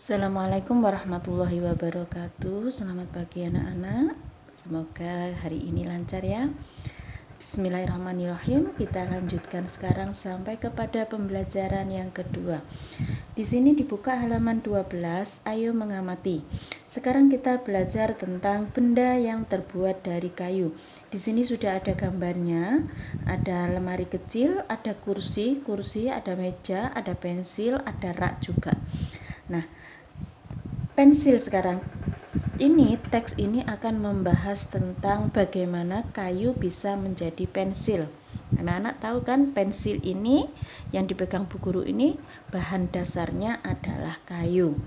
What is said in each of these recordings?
Assalamualaikum warahmatullahi wabarakatuh. Selamat pagi anak-anak. Semoga hari ini lancar ya. Bismillahirrahmanirrahim. Kita lanjutkan sekarang sampai kepada pembelajaran yang kedua. Di sini dibuka halaman 12. Ayo mengamati. Sekarang kita belajar tentang benda yang terbuat dari kayu. Di sini sudah ada gambarnya. Ada lemari kecil, ada kursi, ada meja, ada pensil, ada rak juga. Nah, pensil sekarang. Ini teks ini akan membahas tentang bagaimana kayu bisa menjadi pensil. Anak-anak tahu kan pensil ini yang dipegang Bu Guru ini bahan dasarnya adalah kayu.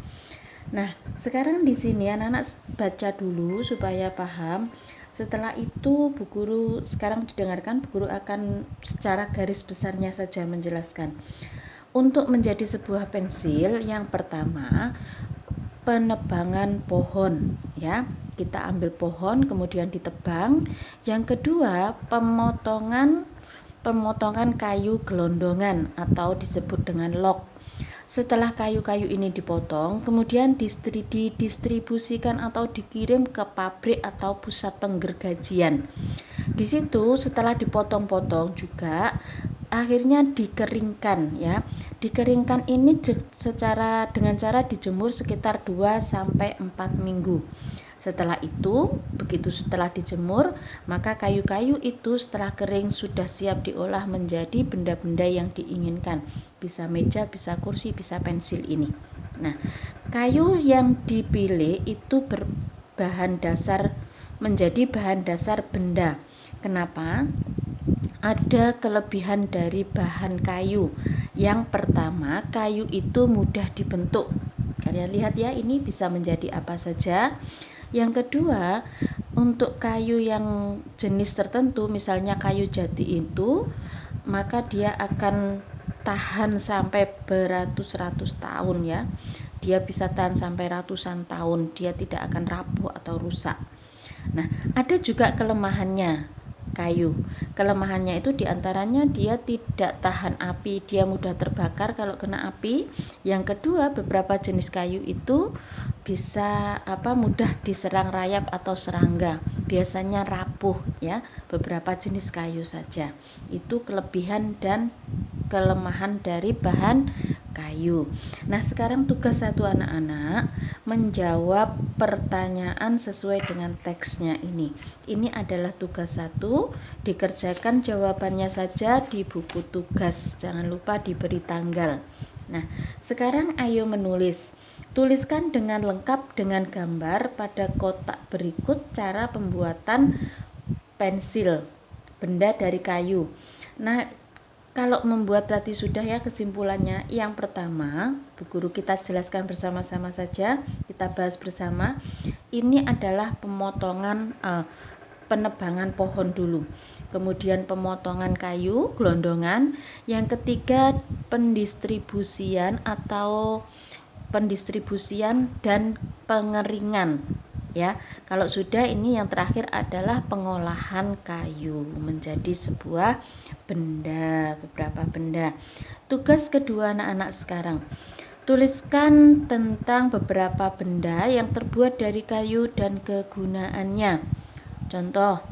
Nah, sekarang di sini anak-anak baca dulu supaya paham. Setelah itu Bu Guru sekarang didengarkan, Bu Guru akan secara garis besarnya saja menjelaskan. Untuk menjadi sebuah pensil, yang pertama penebangan pohon ya. Kita ambil pohon kemudian ditebang. Yang kedua, pemotongan kayu gelondongan atau disebut dengan log. Setelah kayu-kayu ini dipotong, kemudian didistribusikan atau dikirim ke pabrik atau pusat penggergajian. Di situ setelah dipotong-potong juga akhirnya dikeringkan ya. Dikeringkan ini dengan cara dijemur sekitar 2 sampai 4 minggu. Setelah itu, setelah dijemur, maka kayu-kayu itu setelah kering sudah siap diolah menjadi benda-benda yang diinginkan. Bisa meja, bisa kursi, bisa pensil ini. Nah, kayu yang dipilih itu menjadi bahan dasar benda. Kenapa? Ada kelebihan dari bahan kayu. Yang pertama, kayu itu mudah dibentuk. Kalian lihat ya, ini bisa menjadi apa saja. Yang kedua, untuk kayu yang jenis tertentu, misalnya kayu jati itu, maka dia akan tahan sampai beratus-ratus tahun ya. Dia bisa tahan sampai ratusan tahun, dia tidak akan rapuh atau rusak. Nah, ada juga kelemahannya kayu. Kelemahannya itu diantaranya dia tidak tahan api, dia mudah terbakar kalau kena api. Yang kedua, beberapa jenis kayu itu bisa mudah diserang rayap atau serangga. Biasanya rapuh ya, beberapa jenis kayu saja. Itu kelebihan dan kelemahan dari bahan kayu. Nah, sekarang tugas satu anak-anak menjawab pertanyaan sesuai dengan teksnya ini. Ini adalah tugas 1, dikerjakan jawabannya saja di buku tugas. Jangan lupa diberi tanggal. Nah, sekarang ayo menulis. Tuliskan dengan lengkap dengan gambar pada kotak berikut cara pembuatan pensil, benda dari kayu. Nah, kalau membuat tadi sudah ya kesimpulannya. Yang pertama, Bu Guru kita jelaskan bersama-sama saja, kita bahas bersama. Ini adalah penebangan pohon dulu. Kemudian pemotongan kayu gelondongan. Yang ketiga, pendistribusian dan pengeringan. Ya, kalau sudah ini yang terakhir adalah pengolahan kayu menjadi sebuah benda, beberapa benda. Tugas kedua anak-anak sekarang. Tuliskan tentang beberapa benda yang terbuat dari kayu dan kegunaannya. Contoh,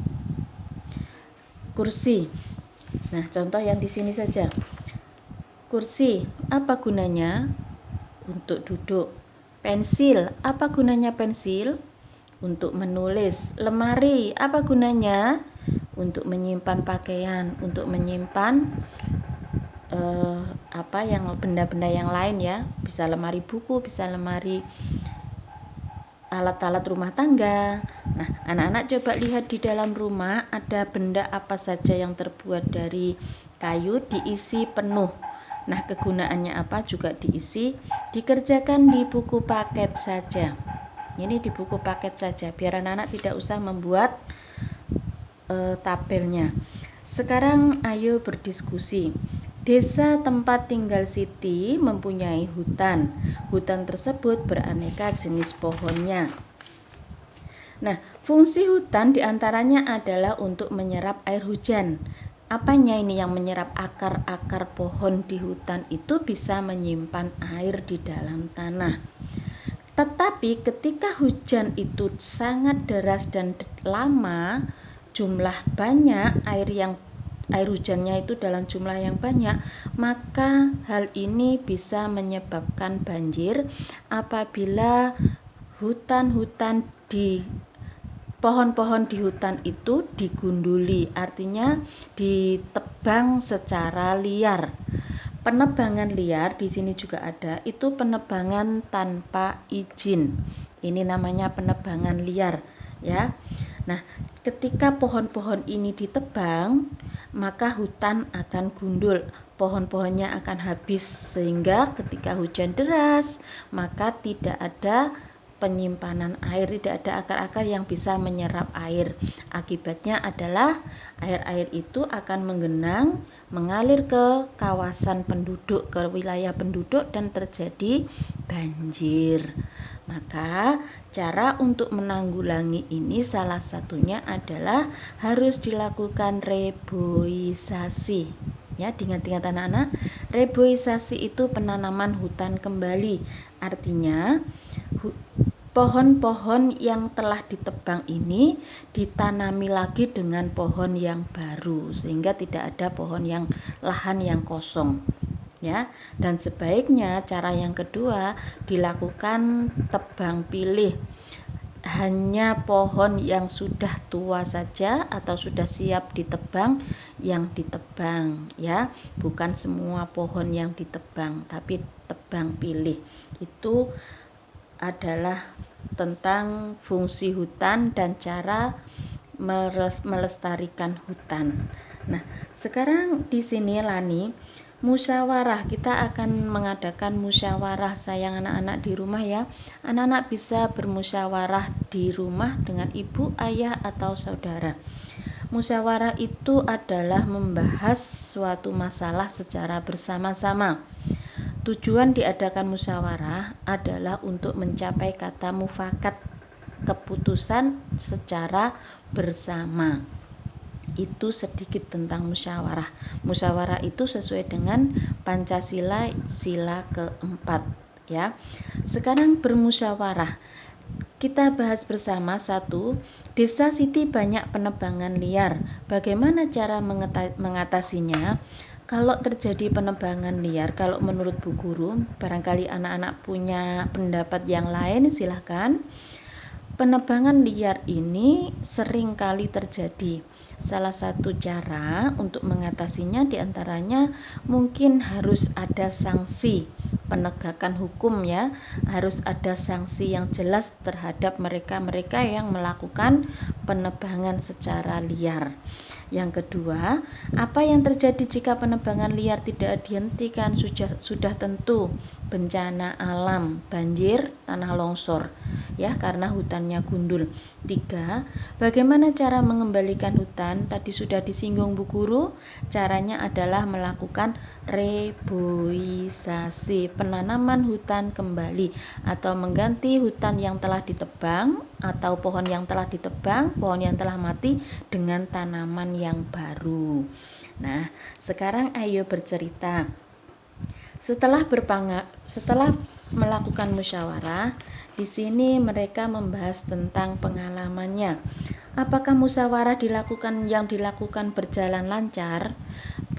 kursi. Nah, contoh yang di sini saja. Kursi, apa gunanya? Untuk duduk. Pensil, apa gunanya pensil? Untuk menulis. Lemari, apa gunanya? Untuk menyimpan pakaian, untuk menyimpan benda-benda yang lain ya. Bisa lemari buku, bisa lemari alat-alat rumah tangga. Nah, anak-anak coba lihat di dalam rumah ada benda apa saja yang terbuat dari kayu diisi penuh. Nah, kegunaannya apa juga dikerjakan di buku paket saja. Ini di buku paket saja, biar anak-anak tidak usah membuat tabelnya. Sekarang ayo berdiskusi. Desa tempat tinggal Siti mempunyai hutan. Hutan tersebut beraneka jenis pohonnya. Nah, fungsi hutan diantaranya adalah untuk menyerap air hujan. Apanya ini yang menyerap? Akar-akar pohon di hutan itu bisa menyimpan air di dalam tanah. Tetapi ketika hujan itu sangat deras dan lama, jumlah banyak air hujannya itu dalam jumlah yang banyak, maka hal ini bisa menyebabkan banjir apabila hutan-hutan di pohon-pohon di hutan itu digunduli, artinya ditebang secara liar. Penebangan liar di sini juga ada, itu penebangan tanpa izin. Ini namanya penebangan liar, ya. Nah, ketika pohon-pohon ini ditebang, maka hutan akan gundul, pohon-pohonnya akan habis, sehingga ketika hujan deras, maka tidak ada penyimpanan air, tidak ada akar-akar yang bisa menyerap air. Akibatnya adalah air-air itu akan menggenang, mengalir ke kawasan penduduk, ke wilayah penduduk, dan terjadi banjir. Maka cara untuk menanggulangi ini salah satunya adalah harus dilakukan reboisasi. Ya, diingat-ingat anak-anak, reboisasi itu penanaman hutan kembali. Artinya pohon-pohon yang telah ditebang ini ditanami lagi dengan pohon yang baru, sehingga tidak ada lahan yang kosong, ya. Dan sebaiknya cara yang kedua dilakukan tebang pilih, hanya pohon yang sudah tua saja atau sudah siap ditebang yang ditebang, ya, bukan semua pohon yang ditebang, tapi tebang pilih. Itu adalah tentang fungsi hutan dan cara melestarikan hutan. Nah, sekarang di sini Lani, musyawarah, kita akan mengadakan musyawarah sayang anak-anak di rumah ya. Anak-anak bisa bermusyawarah di rumah dengan ibu, ayah, atau saudara. Musyawarah itu adalah membahas suatu masalah secara bersama-sama. Tujuan diadakan musyawarah adalah untuk mencapai kata mufakat, keputusan secara bersama. Itu sedikit tentang musyawarah. Musyawarah itu sesuai dengan Pancasila sila keempat, ya. Sekarang bermusyawarah. Kita bahas bersama. 1. Desa Siti banyak penebangan liar. Bagaimana cara mengatasinya? Kalau terjadi penebangan liar, kalau menurut Bu Guru, barangkali anak-anak punya pendapat yang lain, silahkan. Penebangan liar ini sering kali terjadi. Salah satu cara untuk mengatasinya diantaranya mungkin harus ada sanksi penegakan hukum, ya. Harus ada sanksi yang jelas terhadap mereka-mereka yang melakukan penebangan secara liar. Yang kedua, apa yang terjadi jika penebangan liar tidak dihentikan? Sudah tentu bencana alam, banjir, tanah longsor, ya, karena hutannya gundul. 3. Bagaimana cara mengembalikan hutan? Tadi sudah disinggung Bu Guru, caranya adalah melakukan reboisasi, penanaman hutan kembali, atau mengganti hutan yang telah ditebang atau pohon yang telah ditebang, pohon yang telah mati dengan tanaman yang baru. Nah, sekarang ayo bercerita. Setelah melakukan musyawarah, di sini mereka membahas tentang pengalamannya. Apakah musyawarah yang dilakukan berjalan lancar?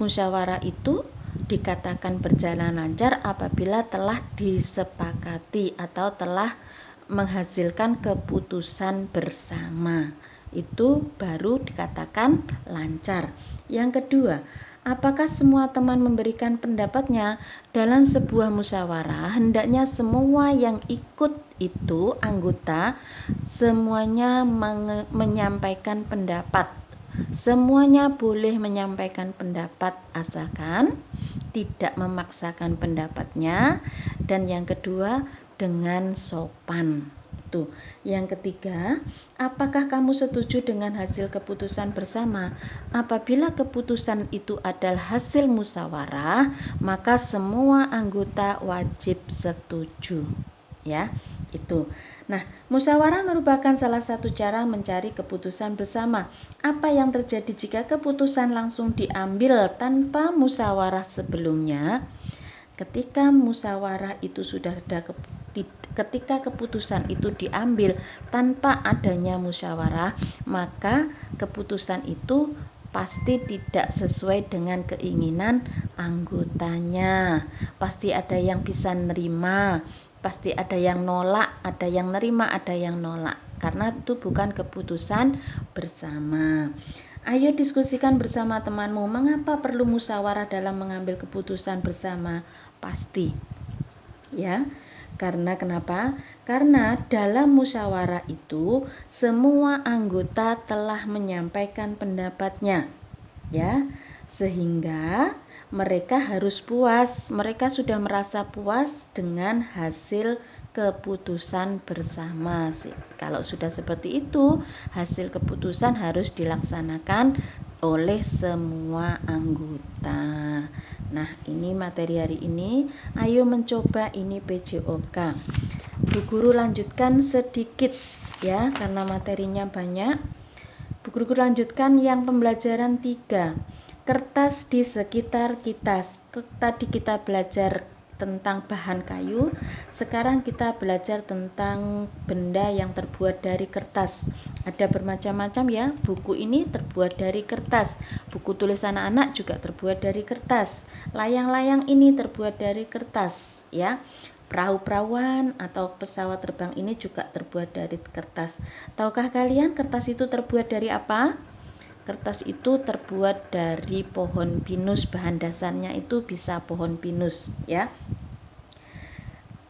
Musyawarah itu dikatakan berjalan lancar apabila telah disepakati atau telah menghasilkan keputusan bersama. Itu baru dikatakan lancar. Yang kedua, apakah semua teman memberikan pendapatnya? Dalam sebuah musyawarah, hendaknya semua yang ikut itu anggota semuanya menyampaikan pendapat. Semuanya boleh menyampaikan pendapat asalkan tidak memaksakan pendapatnya, dan yang kedua dengan sopan. Itu. Yang ketiga, apakah kamu setuju dengan hasil keputusan bersama? Apabila keputusan itu adalah hasil musyawarah, maka semua anggota wajib setuju, ya. Itu. Nah, musyawarah merupakan salah satu cara mencari keputusan bersama. Apa yang terjadi jika keputusan langsung diambil tanpa musyawarah sebelumnya? Ketika musyawarah itu sudah ada ketika keputusan itu diambil tanpa adanya musyawarah, maka keputusan itu pasti tidak sesuai dengan keinginan anggotanya. Pasti ada yang bisa nerima, pasti ada yang nolak, ada yang nerima, ada yang nolak. Karena itu bukan keputusan bersama. Ayo diskusikan bersama temanmu, mengapa perlu musyawarah dalam mengambil keputusan bersama? Pasti. Ya. Karena kenapa? Karena dalam musyawarah itu semua anggota telah menyampaikan pendapatnya, ya, sehingga mereka harus puas. Mereka sudah merasa puas dengan hasil keputusan bersama. Kalau sudah seperti itu, hasil keputusan harus dilaksanakan oleh semua anggota. Nah, ini materi hari ini. Ayo mencoba ini PJOK. Bu Guru lanjutkan sedikit ya, karena materinya banyak. Bu Guru lanjutkan yang pembelajaran 3. Kertas di sekitar kita. Tadi kita belajar tentang bahan kayu, sekarang kita belajar tentang benda yang terbuat dari kertas. Ada bermacam-macam ya, buku ini terbuat dari kertas, buku tulis anak-anak juga terbuat dari kertas, layang-layang ini terbuat dari kertas ya, perahu-perahuan atau pesawat terbang ini juga terbuat dari kertas. Tahukah kalian kertas itu terbuat dari apa? Kertas itu terbuat dari pohon pinus, bahan dasarnya itu bisa pohon pinus ya.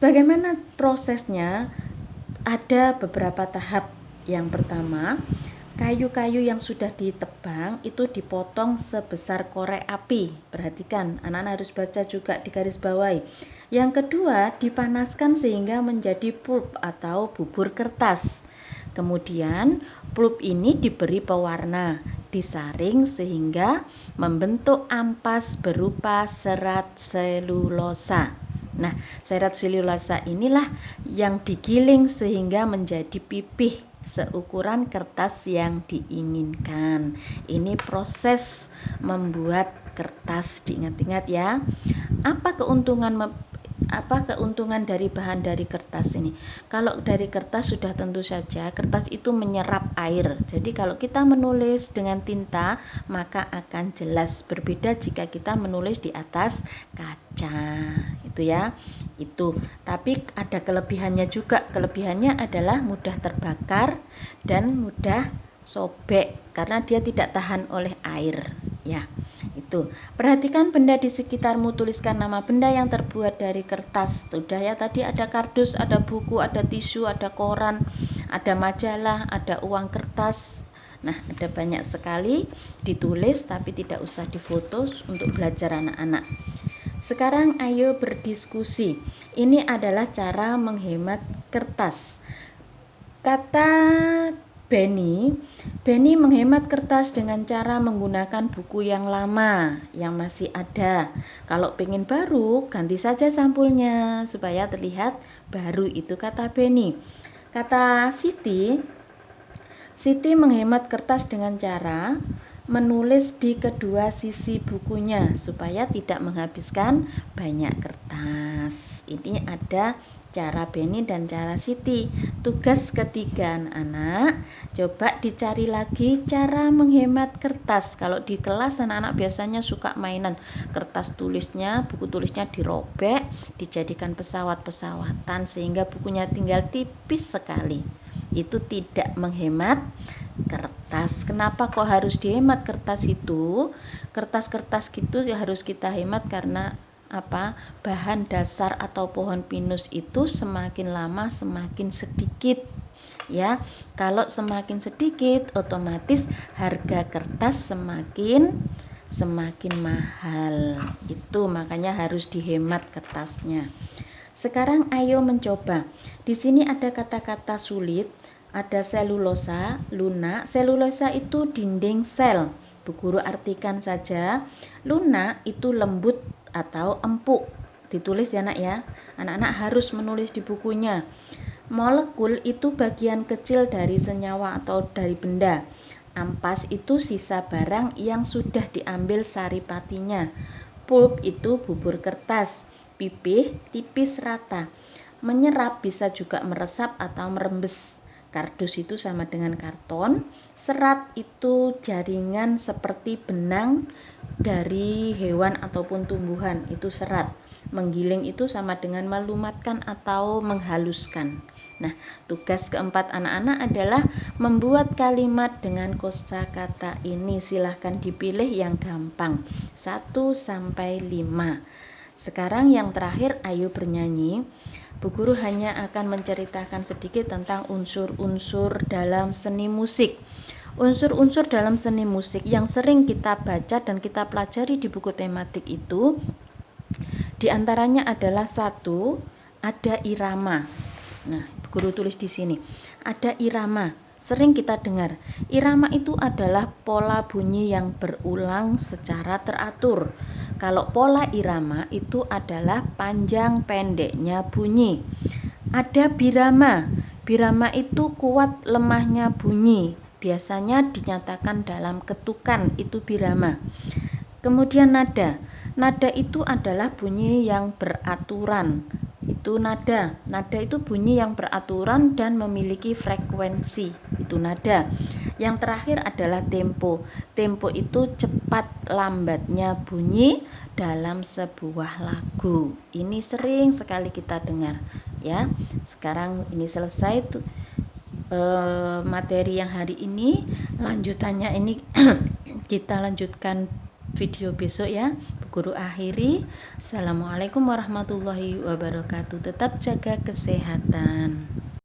Bagaimana prosesnya? Ada beberapa tahap. Yang pertama, kayu-kayu yang sudah ditebang itu dipotong sebesar korek api. Perhatikan, anak-anak harus baca juga di garis bawahi. Yang kedua, dipanaskan sehingga menjadi pulp atau bubur kertas. Kemudian pulp ini diberi pewarna, disaring sehingga membentuk ampas berupa serat selulosa. Nah, serat selulosa inilah yang digiling sehingga menjadi pipih seukuran kertas yang diinginkan. Ini proses membuat kertas, diingat-ingat ya. Apa keuntungan dari bahan dari kertas ini? Kalau dari kertas sudah tentu saja kertas itu menyerap air. Jadi kalau kita menulis dengan tinta maka akan jelas, berbeda jika kita menulis di atas kaca. Itu ya. Itu. Tapi ada kelebihannya juga. Kelebihannya adalah mudah terbakar dan mudah sobek karena dia tidak tahan oleh air, ya. Itu. Perhatikan benda di sekitarmu, tuliskan nama benda yang terbuat dari kertas. Sudah ya, tadi ada kardus, ada buku, ada tisu, ada koran, ada majalah, ada uang kertas. Nah, ada banyak sekali, ditulis tapi tidak usah difoto untuk belajar anak-anak. Sekarang ayo berdiskusi. Ini adalah cara menghemat kertas. Kata Benny menghemat kertas dengan cara menggunakan buku yang lama yang masih ada. Kalau pengen baru, ganti saja sampulnya supaya terlihat baru, itu kata Benny. Kata Siti menghemat kertas dengan cara menulis di kedua sisi bukunya supaya tidak menghabiskan banyak kertas. Ini ada cara Benny dan cara Siti. Tugas ketiga anak-anak, coba dicari lagi cara menghemat kertas. Kalau di kelas anak-anak biasanya suka mainan, kertas tulisnya, buku tulisnya dirobek, dijadikan pesawat-pesawatan sehingga bukunya tinggal tipis sekali. Itu tidak menghemat kertas. Kenapa kok harus dihemat kertas itu? Kertas-kertas gitu ya harus kita hemat karena apa? Bahan dasar atau pohon pinus itu semakin lama semakin sedikit. Ya, kalau semakin sedikit otomatis harga kertas semakin mahal. Itu makanya harus dihemat kertasnya. Sekarang ayo mencoba. Di sini ada kata-kata sulit, ada selulosa, lunak. Selulosa itu dinding sel. Bu Guru artikan saja. Lunak itu lembut atau empuk. Ditulis ya nak ya. Anak-anak harus menulis di bukunya. Molekul itu bagian kecil dari senyawa atau dari benda. Ampas itu sisa barang yang sudah diambil saripatinya. Pulp itu bubur kertas. Pipih tipis rata. Menyerap bisa juga meresap atau merembes. Kardus itu sama dengan karton. Serat itu jaringan seperti benang dari hewan ataupun tumbuhan, itu serat. Menggiling itu sama dengan melumatkan atau menghaluskan. Nah, tugas keempat anak-anak adalah membuat kalimat dengan kosakata ini. Silahkan dipilih yang gampang, 1 sampai 5. Sekarang yang terakhir, ayo bernyanyi. Bu Guru hanya akan menceritakan sedikit tentang unsur-unsur dalam seni musik. Unsur-unsur dalam seni musik yang sering kita baca dan kita pelajari di buku tematik itu diantaranya adalah 1, ada irama. Nah, Bu Guru tulis di sini. Ada irama. Sering kita dengar. Irama itu adalah pola bunyi yang berulang secara teratur. Kalau pola irama itu adalah panjang pendeknya bunyi. Ada birama. Birama itu kuat lemahnya bunyi. Biasanya dinyatakan dalam ketukan, itu birama. Kemudian nada. Nada itu adalah bunyi yang beraturan. Itu nada. Nada itu bunyi yang beraturan dan memiliki frekuensi. Itu nada. Yang terakhir adalah tempo. Tempo itu cepat lambatnya bunyi dalam sebuah lagu. Ini sering sekali kita dengar, ya. Sekarang ini selesai materi yang hari ini. Lanjutannya ini kita lanjutkan video besok ya. Bu Guru akhiri. Assalamualaikum warahmatullahi wabarakatuh. Tetap jaga kesehatan.